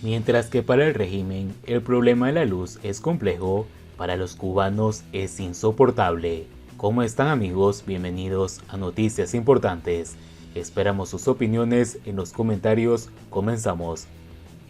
Mientras que para el régimen el problema de la luz es complejo, para los cubanos es insoportable. ¿Cómo están, amigos? Bienvenidos a Noticias Importantes. Esperamos sus opiniones en los comentarios. Comenzamos.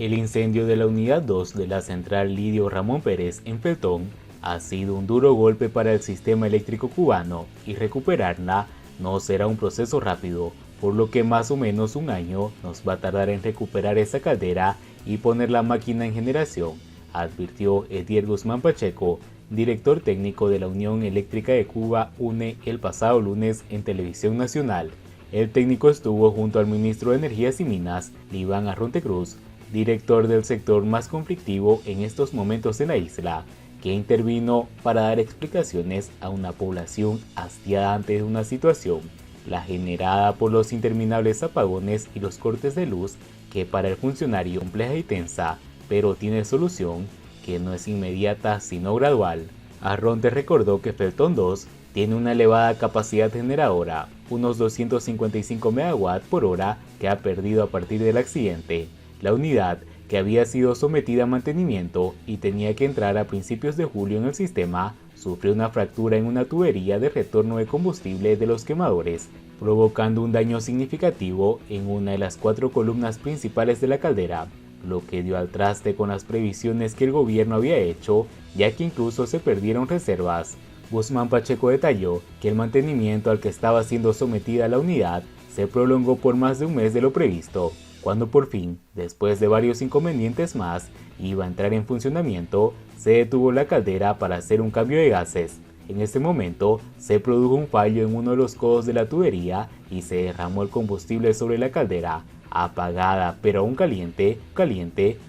El incendio de la unidad 2 de la central Lidio Ramón Pérez en Peltón ha sido un duro golpe para el sistema eléctrico cubano y recuperarla no será un proceso rápido, por lo que más o menos un año nos va a tardar en recuperar esa caldera y poner la máquina en generación, advirtió Edier Guzmán Pacheco, director técnico de la Unión Eléctrica de Cuba, UNE, el pasado lunes en Televisión Nacional. El técnico estuvo junto al ministro de Energías y Minas, Iván Arronte Cruz, director del sector más conflictivo en estos momentos en la isla, que intervino para dar explicaciones a una población hastiada ante una situación, la generada por los interminables apagones y los cortes de luz, que para el funcionario es compleja y tensa, pero tiene solución, que no es inmediata sino gradual. Arronte recordó que Peltón 2 tiene una elevada capacidad generadora, unos 255 MW por hora, que ha perdido a partir del accidente. La unidad, que había sido sometida a mantenimiento y tenía que entrar a principios de julio en el sistema, sufrió una fractura en una tubería de retorno de combustible de los quemadores, provocando un daño significativo en una de las 4 columnas principales de la caldera, lo que dio al traste con las previsiones que el gobierno había hecho, ya que incluso se perdieron reservas. Guzmán Pacheco detalló que el mantenimiento al que estaba siendo sometida la unidad se prolongó por más de un mes de lo previsto, cuando por fin, después de varios inconvenientes más, iba a entrar en funcionamiento, se detuvo la caldera para hacer un cambio de gases. En ese momento, se produjo un fallo en uno de los codos de la tubería y se derramó el combustible sobre la caldera, apagada pero aún caliente,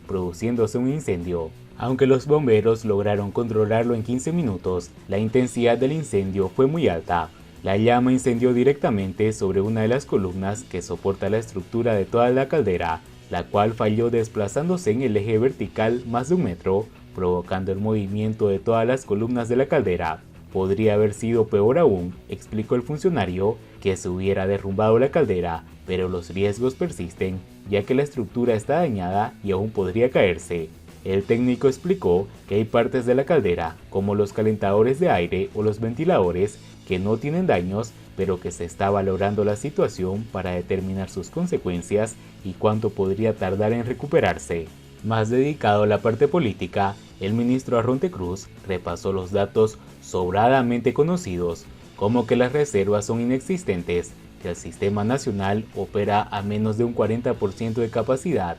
produciéndose un incendio. Aunque los bomberos lograron controlarlo en 15 minutos, la intensidad del incendio fue muy alta. La llama incendió directamente sobre una de las columnas que soporta la estructura de toda la caldera, la cual falló desplazándose en el eje vertical más de 1 metro, provocando el movimiento de todas las columnas de la caldera. Podría haber sido peor aún, explicó el funcionario, que se hubiera derrumbado la caldera, pero los riesgos persisten, ya que la estructura está dañada y aún podría caerse. El técnico explicó que hay partes de la caldera, como los calentadores de aire o los ventiladores, que no tienen daños, pero que se está valorando la situación para determinar sus consecuencias y cuánto podría tardar en recuperarse. Más dedicado a la parte política, el ministro Arronte Cruz repasó los datos sobradamente conocidos, como que las reservas son inexistentes, que el sistema nacional opera a menos de un 40% de capacidad,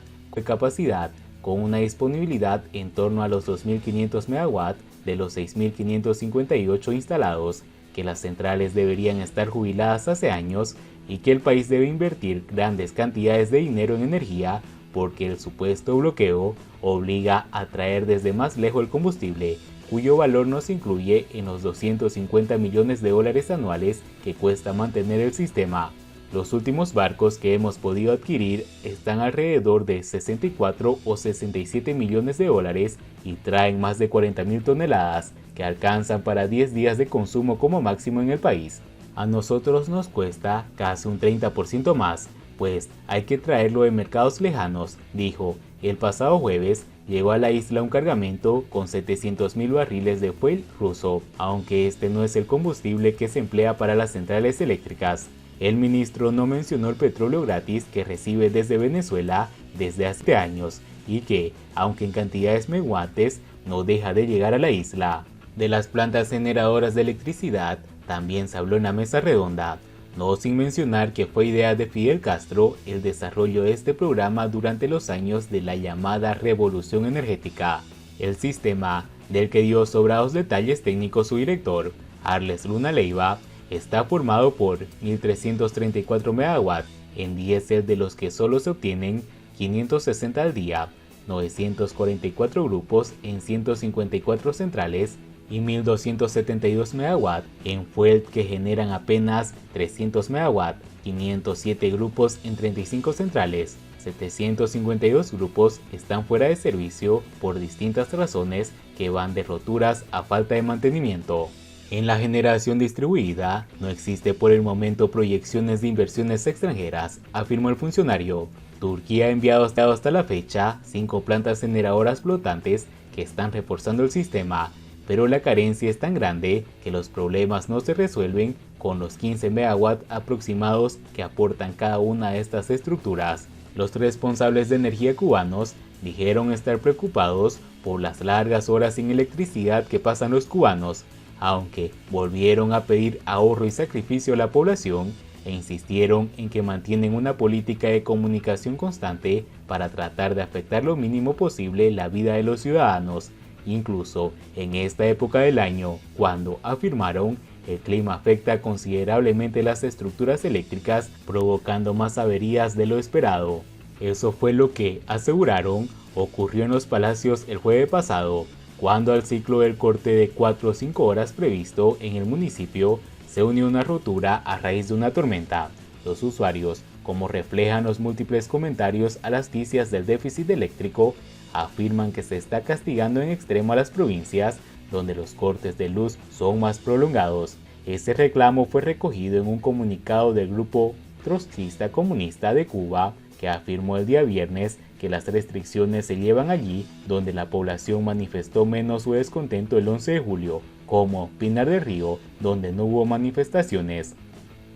con una disponibilidad en torno a los 2.500 MW de los 6.558 instalados, que las centrales deberían estar jubiladas hace años y que el país debe invertir grandes cantidades de dinero en energía porque el supuesto bloqueo obliga a traer desde más lejos el combustible, cuyo valor no se incluye en los 250 millones de dólares anuales que cuesta mantener el sistema. Los últimos barcos que hemos podido adquirir están alrededor de 64 o 67 millones de dólares y traen más de 40.000 toneladas, que alcanzan para 10 días de consumo como máximo en el país. A nosotros nos cuesta casi un 30% más, pues hay que traerlo de mercados lejanos, dijo. El pasado jueves llegó a la isla un cargamento con 700.000 barriles de fuel ruso, aunque este no es el combustible que se emplea para las centrales eléctricas. El ministro no mencionó el petróleo gratis que recibe desde Venezuela desde hace años y que, aunque en cantidades menguantes, no deja de llegar a la isla. De las plantas generadoras de electricidad también se habló en la mesa redonda, no sin mencionar que fue idea de Fidel Castro el desarrollo de este programa durante los años de la llamada Revolución Energética. El sistema, del que dio sobrados detalles técnicos su director, Arles Luna Leiva, está formado por 1.334 MW en diésel, de los que solo se obtienen 560 al día, 944 grupos en 154 centrales y 1.272 MW en fuel, que generan apenas 300 MW, 507 grupos en 35 centrales. 752 grupos están fuera de servicio por distintas razones que van de roturas a falta de mantenimiento. En la generación distribuida, no existe por el momento proyecciones de inversiones extranjeras, afirmó el funcionario. Turquía ha enviado hasta la fecha 5 plantas generadoras flotantes que están reforzando el sistema, pero la carencia es tan grande que los problemas no se resuelven con los 15 megawatts aproximados que aportan cada una de estas estructuras. Los responsables de energía cubanos dijeron estar preocupados por las largas horas sin electricidad que pasan los cubanos, aunque volvieron a pedir ahorro y sacrificio a la población e insistieron en que mantienen una política de comunicación constante para tratar de afectar lo mínimo posible la vida de los ciudadanos, incluso en esta época del año, cuando afirmaron el clima afecta considerablemente las estructuras eléctricas, provocando más averías de lo esperado. Eso fue lo que, aseguraron, ocurrió en los palacios el jueves pasado, cuando al ciclo del corte de 4 o 5 horas previsto en el municipio se unió una rotura a raíz de una tormenta. Los usuarios, como reflejan los múltiples comentarios a las noticias del déficit eléctrico, afirman que se está castigando en extremo a las provincias donde los cortes de luz son más prolongados. Ese reclamo fue recogido en un comunicado del Grupo Trotskista Comunista de Cuba, que afirmó el día viernes que las restricciones se llevan allí donde la población manifestó menos su descontento el 11 de julio, como Pinar del Río, donde no hubo manifestaciones.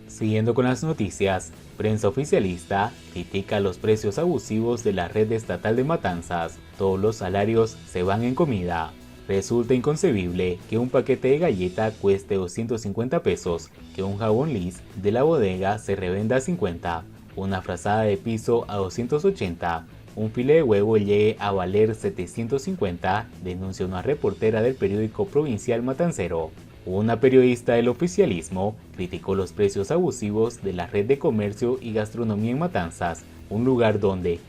Siguiendo con las noticias, prensa oficialista critica los precios abusivos de la red estatal de Matanzas. Todos los salarios se van en comida. Resulta inconcebible que un paquete de galleta cueste 250 pesos, que un jabón Liz de la bodega se revenda a 50, una frazada de piso a 280, un filete de huevo llegue a valer 750, denuncia una reportera del periódico provincial Matancero. Una periodista del oficialismo criticó los precios abusivos de la red de comercio y gastronomía en Matanzas, un lugar donde,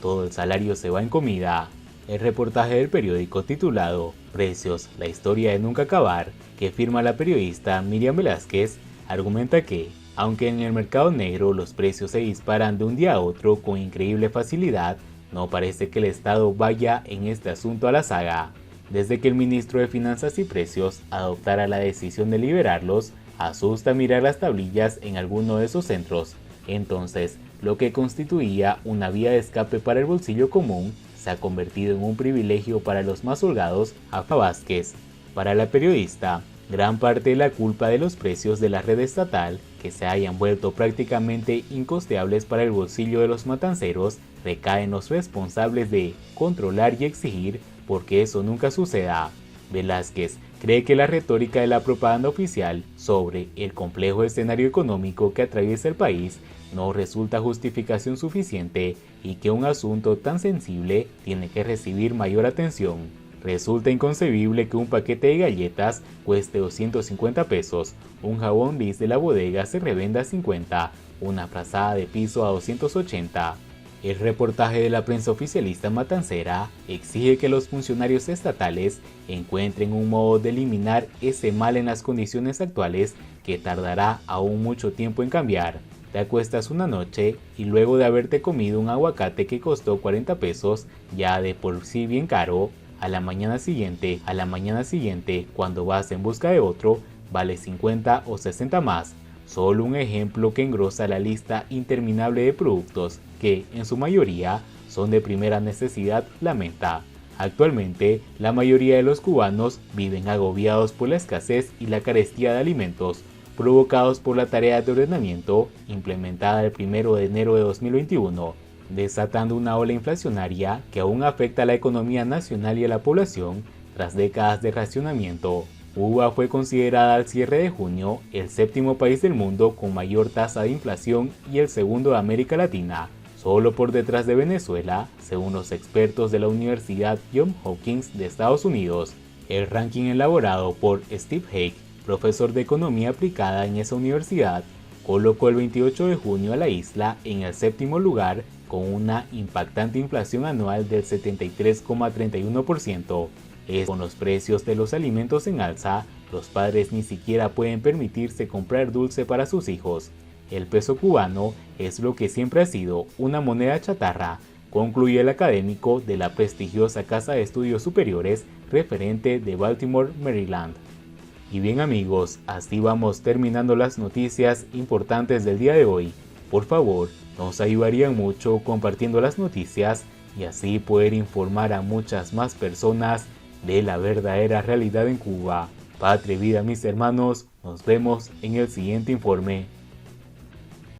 todo el salario se va en comida. El reportaje del periódico titulado Precios, la historia de nunca acabar, que firma la periodista Miriam Velázquez, argumenta que, aunque en el mercado negro los precios se disparan de un día a otro con increíble facilidad, no parece que el Estado vaya en este asunto a la saga. Desde que el ministro de Finanzas y Precios adoptara la decisión de liberarlos, asusta mirar las tablillas en alguno de esos centros. Entonces, lo que constituía una vía de escape para el bolsillo común se ha convertido en un privilegio para los más holgados. Afa Vázquez. Para la periodista, gran parte de la culpa de los precios de la red estatal, que se hayan vuelto prácticamente incosteables para el bolsillo de los matanceros, recae en los responsables de controlar y exigir porque eso nunca suceda. Velázquez cree que la retórica de la propaganda oficial sobre el complejo escenario económico que atraviesa el país no resulta justificación suficiente y que un asunto tan sensible tiene que recibir mayor atención. Resulta inconcebible que un paquete de galletas cueste 250 pesos, un jabón Liz de la bodega se revenda a 50, una frazada de piso a 280. El reportaje de la prensa oficialista matancera exige que los funcionarios estatales encuentren un modo de eliminar ese mal en las condiciones actuales que tardará aún mucho tiempo en cambiar. Te acuestas una noche y luego de haberte comido un aguacate que costó 40 pesos, ya de por sí bien caro, a la mañana siguiente, cuando vas en busca de otro, vale 50 o 60 más. Solo un ejemplo que engrosa la lista interminable de productos que, en su mayoría, son de primera necesidad, lamenta. Actualmente, la mayoría de los cubanos viven agobiados por la escasez y la carestía de alimentos, provocados por la tarea de ordenamiento implementada el 1 de enero de 2021, desatando una ola inflacionaria que aún afecta a la economía nacional y a la población tras décadas de racionamiento. Cuba fue considerada al cierre de junio el séptimo país del mundo con mayor tasa de inflación y el segundo de América Latina, solo por detrás de Venezuela, según los expertos de la Universidad Johns Hopkins de Estados Unidos. El ranking elaborado por Steve Hague, profesor de economía aplicada en esa universidad, colocó el 28 de junio a la isla en el séptimo lugar con una impactante inflación anual del 73,31%. Con los precios de los alimentos en alza, los padres ni siquiera pueden permitirse comprar dulce para sus hijos. El peso cubano es lo que siempre ha sido, una moneda chatarra, concluye el académico de la prestigiosa Casa de Estudios Superiores referente de Baltimore, Maryland. Y bien amigos, así vamos terminando las noticias importantes del día de hoy. Por favor, nos ayudarían mucho compartiendo las noticias y así poder informar a muchas más personas de la verdadera realidad en Cuba. Patria y vida, mis hermanos, nos vemos en el siguiente informe.